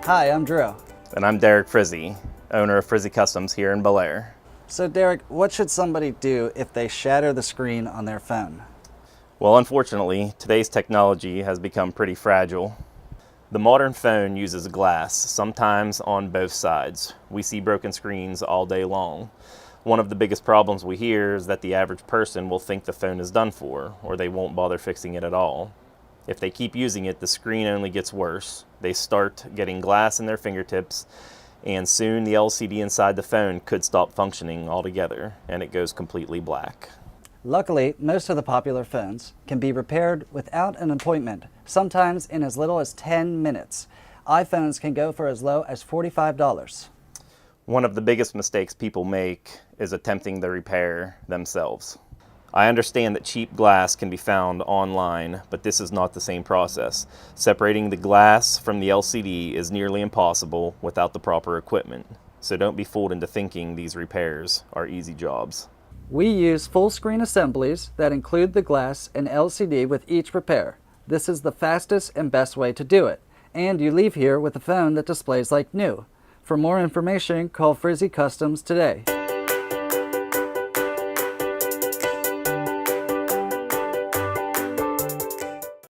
Hi, I'm Drew. And I'm Derek Frizzi, owner of Frizzi Customs here in Bellaire. So Derek, what should somebody do if they shatter the screen on their phone? Well, unfortunately, today's technology has become pretty fragile. The modern phone uses glass, sometimes on both sides. We see broken screens all day long. One of the biggest problems we hear is that the average person will think the phone is done for, or they won't bother fixing it at all. If they keep using it, the screen only gets worse. They start getting glass in their fingertips, and soon the LCD inside the phone could stop functioning altogether, and it goes completely black. Luckily, most of the popular phones can be repaired without an appointment, sometimes in as little as 10 minutes. iPhones can go for as low as $45. One of the biggest mistakes people make is attempting the repair themselves. I understand that cheap glass can be found online, but this is not the same process. Separating the glass from the LCD is nearly impossible without the proper equipment. So don't be fooled into thinking these repairs are easy jobs. We use full screen assemblies that include the glass and LCD with each repair. This is the fastest and best way to do it. And you leave here with a phone that displays like new. For more information, call Frizzi Customs today.